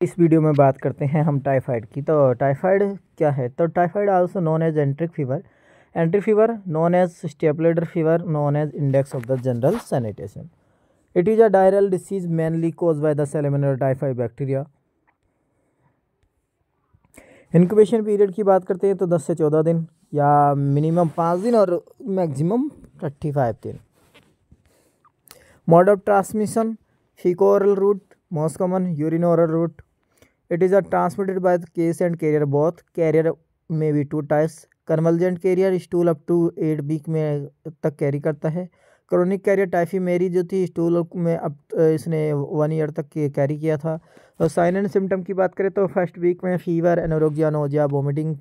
इस वीडियो में बात करते हैं हम टाइफाइड की। तो टाइफाइड क्या है? तो typhoid also known as enteric fever known as stepladder fever known as index of the general sanitation. It is a diarrhoeal disease mainly cause by the salmonella typhoid bacteria. Incubation period की बात करते हैं तो 10 से 14 दिन या minimum 5 दिन और मैक्सिमम 35 दिन। Mode of transmission faeco oral route, most common urine oral route. It is transmitted by the case and carrier both. Carrier may be two types. Convergent carrier stool up to 8 week में तक carry करता है। Chronic career typhi मेरी जो थी stool में अब इसने 1 ईयर तक कैरी किया था। तो साइन एंड सिम्टम की बात करें तो फर्स्ट वीक में fever, anorexia, nausea, vomiting,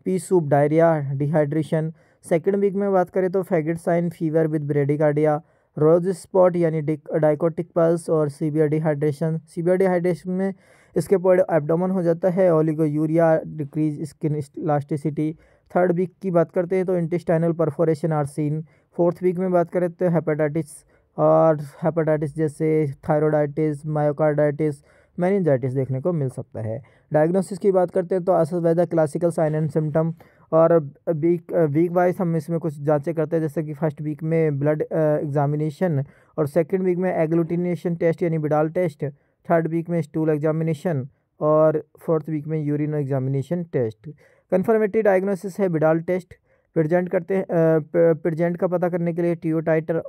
pea soup, diarrhoea, dehydration. Second week में बात करें तो फैगिट sign, fever with bradycardia, rose spot यानी डाइकोटिक पल्स और सीवियर डिहाइड्रेशन। सीवियर डिहाइड्रेशन में इसके पर एब्डोमन हो जाता है, oliguria, decrease skin elasticity. Third week की बात करते हैं तो intestinal perforation are seen. Fourth week में बात करें तो हेपेटाइटिस जैसे थायरोइडाइटिस, मायोकार्डाइटिस, मेनिंजाइटिस देखने को मिल सकता है। डायग्नोसिस की बात करते हैं तो assess by the classical sign and symptom. और वीक वाइज हम इसमें कुछ जांचें करते हैं, जैसे कि फर्स्ट वीक में ब्लड एग्जामिनेशन और सेकंड वीक में एग्लूटिनेशन टेस्ट यानी बिडाल टेस्ट, थर्ड वीक में स्टूल एग्जामिनेशन और फोर्थ वीक में urine examination test. Confirmatory diagnosis है बिडाल टेस्ट। प्रेजेंट का पता करने के लिए टीओ टाइटर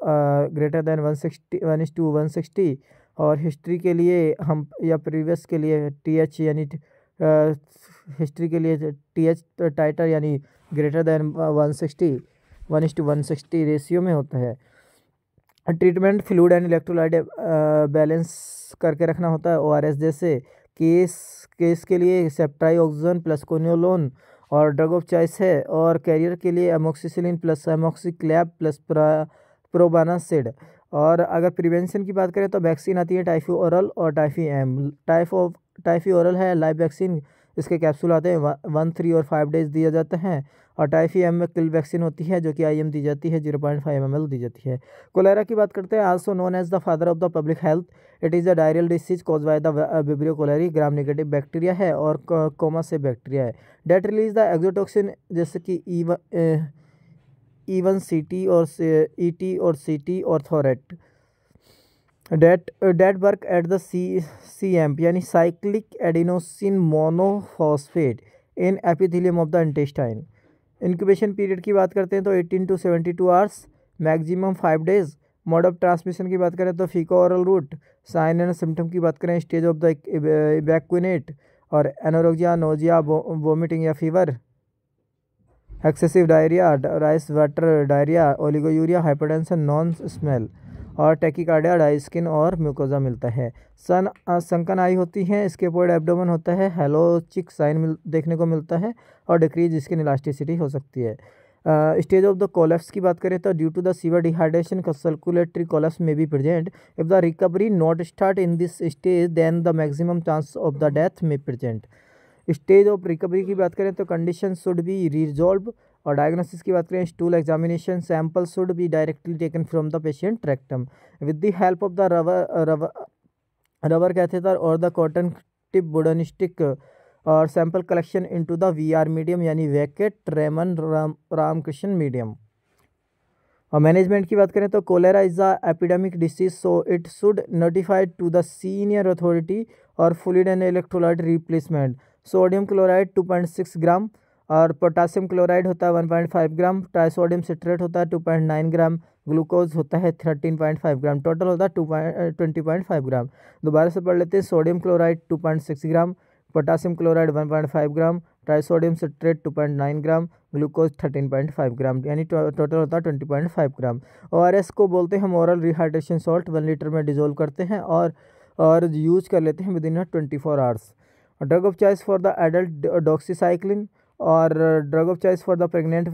ग्रेटर देन 160 और हिस्ट्री के लिए हम या प्रीवियस के लिए टीएच यानी हिस्ट्री के लिए टीएच टाइटर यानी ग्रेटर देन 160 रेशियो में होता है। Treatment fluid and electrolyte balance करके रखना होता है। ओआरएस जैसे केस के लिए सेप्ट्राई ऑक्सीजन प्लस कोनियोलोन और ड्रग ऑफ चॉइस है। और कैरियर के लिए एमोक्सिसिलिन प्लस एमोक्सिक्लैब प्लस प्रोबानासिड। और अगर प्रिवेंशन की बात करें तो वैक्सीन आती है टाइफी ओरल और टाइफी एम। टाइफी ओरल है लाइव वैक्सीन, इसके कैप्सूल आते हैं 1, 3 और 5 डेज दिया जाता है। और टाइफी एम में किल वैक्सीन होती है जो कि IM दी जाती है, 0.5 ml दी जाती है। कोलेरा की बात करते हैं, also known as the father of the public health. It is a diarrhoeal disease cause by the vibrio cholerae, gram negative bacteria है और कोमा से बैक्टीरिया है। डेट रिलीज द एक्सोटोक्सिन जैसे कि E1 CT और ET और CT और थोरेट। That work at the CMP यानी cyclic adenosine monophosphate in epithelium of the intestine. Incubation period की बात करते हैं तो 18 to 72 hours, maximum 5 days. Mode of transmission की बात करें तो faeco oral route. Sign and symptom की बात करें स्टेज ऑफ द इवैक्यूएट और एनोरेक्सिया, नोजिया, वोमिटिंग या fever, excessive diarrhoea, rice water diarrhoea, oliguria, hypertension, non smell और टैकीकार्डिया, ड्राई स्किन और म्यूकोजा मिलता है। सनकन आई होती हैं, इसके पोड एब्डोमेन होता है, हेलोचिक साइन देखने को मिलता है और डिक्रीज स्किन इलास्टिसिटी हो सकती है। स्टेज ऑफ द कोलेप्स की बात करें तो due to the severe dehydration circulatory collapse में be present. If the recovery not start in this stage then the maximum chance of the death में present. Stage of recovery की बात करें तो कंडीशन शुड बी रिजॉल्व। और diagnosis की बात करें stool examination, sample should be directly taken from the patient rectum with the help of the rubber catheter और the cotton tip wooden stick. और sample collection into the VR medium यानी Venkatraman Ramakrishna medium. और management की बात करें तो cholera is a epidemic disease so it should notified to the senior authority और fluid and electrolyte replacement. Sodium chloride 2.6 gram और potassium chloride होता है 1.5 ग्राम, ट्राइसोडियम सिट्रेट होता है 2.9 ग्राम, ग्लूकोज होता है 13.5 ग्राम, टोटल होता है 20.5 ग्राम। दोबारा से पढ़ लेते हैं, सोडियम क्लोराइड 2.6 ग्राम, पोटासियम क्लोराइड 1.5 ग्राम, ट्राइसोडियम सिट्रेट 2.9 ग्राम, ग्लूकोज 13.5 ग्राम, यानी टोटल होता है 20.5 ग्राम। ORS को बोलते हैं हम ओरल रिहाइड्रेशन सॉल्ट, 1 लीटर में डिजोल्व करते हैं और यूज कर लेते हैं within 24 hours. Drug of choice for the adult doxycycline और drug of choice for the pregnant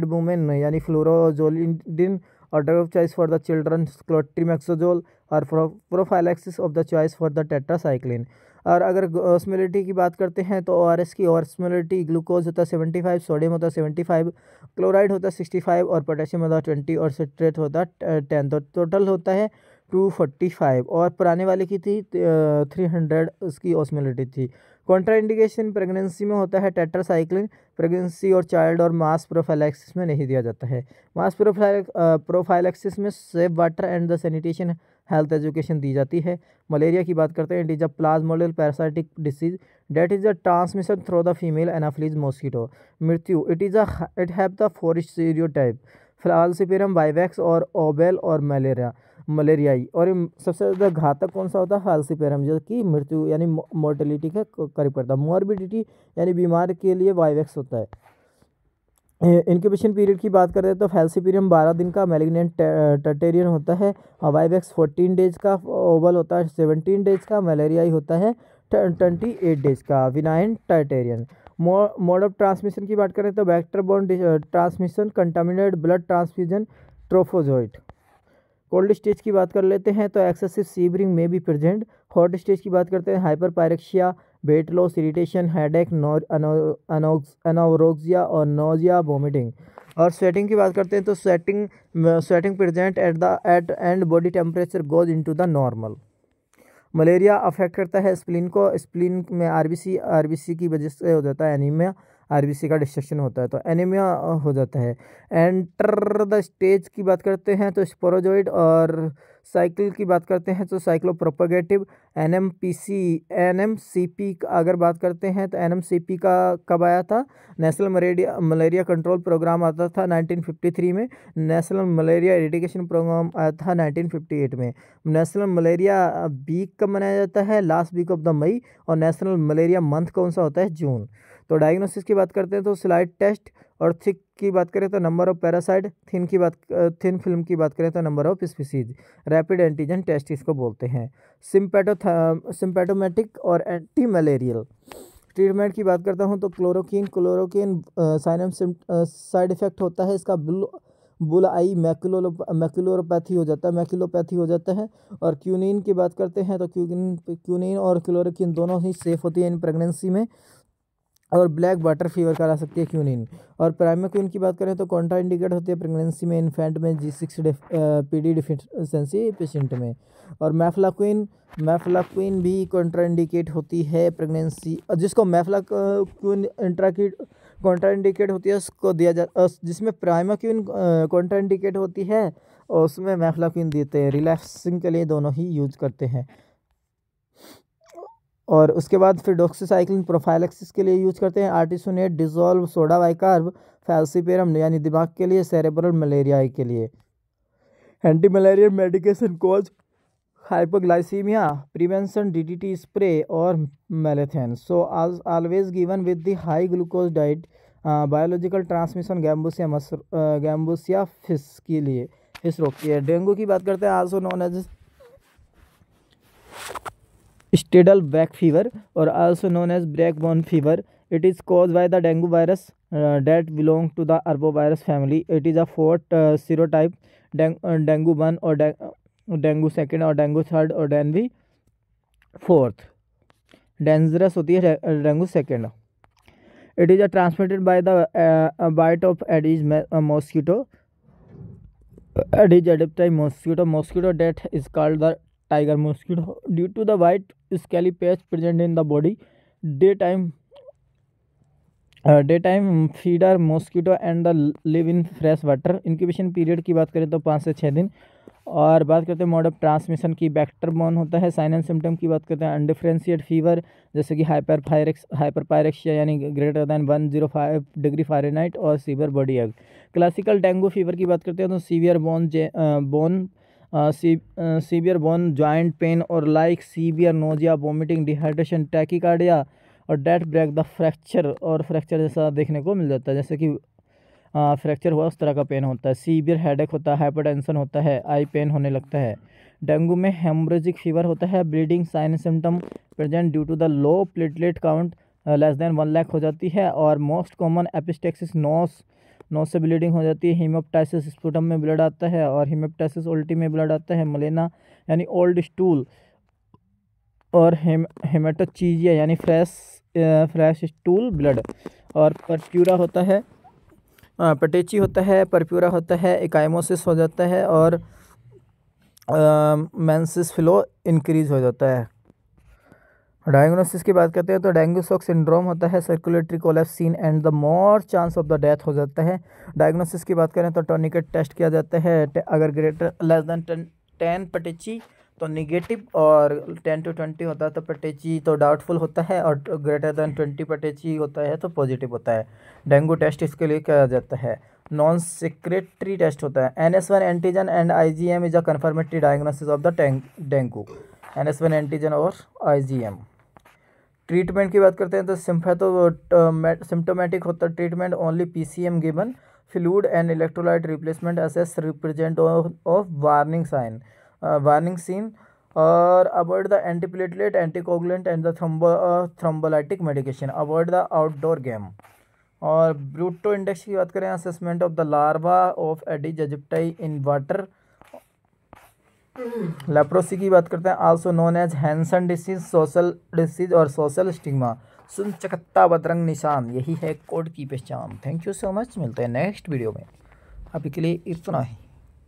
women यानी फ्लोरोजोलिडिन और drug of choice for the children cotrimoxazole और prophylaxis of the choice for the tetracycline. और अगर osmolality की बात करते हैं तो ORS की ऑस्मोलिटी ग्लूकोज होता है 75, सोडियम होता है 75, क्लोराइड होता है 65 और पोटेशियम होता है 20 और सिट्रेट होता है 10। तो टोटल होता है 245 और पुराने वाले की थी 300 उसकी ऑस्मोलिटी थी। कॉन्ट्राइंडिकेशन प्रेगनेंसी में होता है टेट्रासाइक्लिन, प्रेगनेंसी और चाइल्ड और मास प्रोफाइलैक्सिस में नहीं दिया जाता है। मास प्रोफाइलैक्सिस में safe water and the sanitation health education दी जाती है। मलेरिया की बात करते हैं, it is a प्लाज्मोडियल parasitic disease date is a transmission through the female Anopheles mosquito. मृत्यु, it have the 4 stereotype, falciparum vivax और ओबेल और मलेरियाई। और सबसे ज़्यादा घातक कौन सा होता है? फाल्सिपेरम, जो कि मृत्यु यानी मोर्टेलिटी का करीब करता है। मॉर्बिडिटी यानी बीमार के लिए वाइवेक्स होता है। इंक्यूबेशन पीरियड की बात करें तो फैल्सिपेरियम 12 दिन का मैलिग्नेंट टर्टेरियन होता है, वाइवेक्स 14 डेज का, ओवल होता है 17 डेज का, मलेरियाई होता है 28 डेज का, विनाइन टर्टेरियन। मोड ऑफ ट्रांसमिशन की बात करें तो vector borne transmission, contaminated blood transfusion, trophozoite. Cold stage की बात कर लेते हैं तो एक्सेसिव सीवरिंग में बी प्रेजेंट। हॉट स्टेज की बात करते हैं hyper pyrexia, weight loss, irritation, headache, anorexia और नोजिया, वोमिटिंग। और स्वेटिंग की बात करते हैं तो sweating present at and body temperature goes into the normal. Malaria affect करता है स्प्लीन को, स्प्लीन में आरबीसी की वजह से हो जाता है एनीमिया, आरबीसी का डिस्ट्रक्शन होता है तो एनीमिया हो जाता है। एंटर द स्टेज की बात करते हैं तो स्पोरोजोइड, और साइकिल की बात करते हैं तो साइक्लोप्रोपेगेटिव। एनएमसीपी अगर बात करते हैं तो एनएमसीपी का कब आया था? नेशनल मलेरिया कंट्रोल प्रोग्राम आता था 1953 में। नेशनल मलेरिया एरिडिकेशन प्रोग्राम आया था 1958 में। नेशनल मलेरिया वीक कब मनाया जाता है? Last week of the May. और नेशनल मलेरिया मंथ कौन सा होता है? जून। तो डायग्नोसिस की बात करते हैं तो स्लाइड टेस्ट, और थिक की बात करें तो number of parasite, thin film की बात करें तो number of species. Rapid antigen test इसको बोलते हैं। सिम्पेटोमेटिक और एंटी मलेरियल ट्रीटमेंट की बात करता हूँ तो क्लोरोकिन साइड इफेक्ट होता है इसका बुल आई मैक्यूलोपैथी हो जाता है। और क्यूनिन की बात करते हैं तो क्यूनिन और क्लोरोकिन दोनों ही सेफ होती है इन प्रेगनेंसी में। और ब्लैक वाटर फीवर करा सकती है क्यूनिन। और प्राइमाक्यून की बात करें तो कॉन्ट्राइंडिकेट होती है प्रेगनेंसी में, इन्फेंट में, G6 PD डिफिशिएंसी पेशेंट में। और मैफ्लाक्विन भी कॉन्ट्राइंडिकेट होती है प्रेगनेंसी, जिसको मैफ्लाक्विन कॉन्ट्राइंडिकेट होती है उसको दिया जाता, जिसमें प्राइमाक्विन कॉन्ट्राइंडिकेट होती है और उसमें मैफ्लाक्विन देते हैं। रिलैक्सिंग के लिए दोनों ही यूज करते हैं। और उसके बाद फिर डॉक्सीसाइक्लिन प्रोफाइलैक्सिस के लिए यूज करते हैं। Artesunate dissolve soda bicarb, falciparum यानी दिमाग के लिए, सेरेब्रल मलेरिया के लिए। Anti malarial medication cause hypoglycaemia, prevention DDT spray और malathion. So always given with the high glucose diet. Biological transmission gambusia fish के लिए, फिश रोकती है। डेंगू की बात करते हैं, also known as saddle back fever और also known as black-bone fever. It is caused by the dengue virus that belong to the arbovirus family. It is a 4th serotype, dengue 1 or dengue 2nd और dengue 3rd और dengue 4th। Dangerous होती है dengue 2nd। It is transmitted by the bite of Aedes mosquito. Aedes aegypti mosquito that is called the tiger mosquito due to the white scaly patch present in the body. Daytime feeder mosquito and the live in fresh water. Incubation period की बात करें तो 5 से 6 दिन। और बात करते हैं मोड ऑफ ट्रांसमिशन की, वेक्टर बोर्न होता है। साइन एंड सिम्टम की बात करते हैं, अनडिफरेंशिएट फीवर जैसे कि हाइपरपायरेक्सिया यानी ग्रेटर दैन 105 डिग्री फ़ारेनहाइट और severe body egg. Classical dengue fever की बात करते हैं तो सीवियर बोन जॉइंट पेन और like severe nausea, vomiting, dehydration, tachycardia और डेट ब्रेक द फ्रैक्चर जैसा देखने को मिल जाता है, जैसे कि फ्रैक्चर हुआ उस तरह का पेन होता है। सीवियर हेडेक होता है, हाइपरटेंशन होता है, आई पेन होने लगता है। डेंगू में हेमोरेजिक फीवर होता है, bleeding sign symptom present due to the low platelet count less than 1 lakh हो जाती है। और मोस्ट कॉमन एपिस्टेक्सिस, नोज से ब्लीडिंग हो जाती है। हीमोप्टाइसिस, स्पूटम में ब्लड आता है और हीमोप्टाइसिस उल्टी में ब्लड आता है। मलेना यानी ओल्ड स्टूल और हेमेटोचीजिया यानी फ्रेश स्टूल ब्लड। और परप्यूरा होता है, पटेची होता है, परप्यूरा होता है, एकाइमोसिस हो जाता है और मेंसेस फ्लो इंक्रीज हो जाता है। डायग्नोसिस की बात करते हैं तो डेंगू शॉक सिंड्रोम होता है, circulatory collapse seen and the more chance of the death हो जाता है। डायग्नोसिस की बात करें तो टोर्निकेट टेस्ट किया जाता है, अगर ग्रेटर लेस देन 10 पटेची तो निगेटिव, और 10 to 20 होता है तो पटेची तो डाउटफुल होता है, और ग्रेटर देन 20 पटेची होता है तो पॉजिटिव होता है। डेंगू टेस्ट इसके लिए किया जाता है। नॉन सेक्रेटरी टेस्ट होता है। NS1 antigen and IgM is a confirmatory diagnosis of the dengue. NS1 antigen और IgM। ट्रीटमेंट की बात करते हैं तो सिम्टोमेटिक होता है treatment, only PCM given, fluid and electrolyte replacement assess represent of warning sign warning sign, और avoid the antiplatelet anticoagulant and the thrombolytic medication, avoid the outdoor game. और ब्रूटो इंडेक्स की बात करें, assessment of the larva of Aedes aegypti in water. Leprosy की बात करते हैं, also known as Hansen disease, social disease और social stigma, सुनचकत्ता बदरंग निशान, यही है कोड की पहचान। थैंक यू सो मच, मिलते हैं नेक्स्ट वीडियो में। अभी के लिए इतना ही।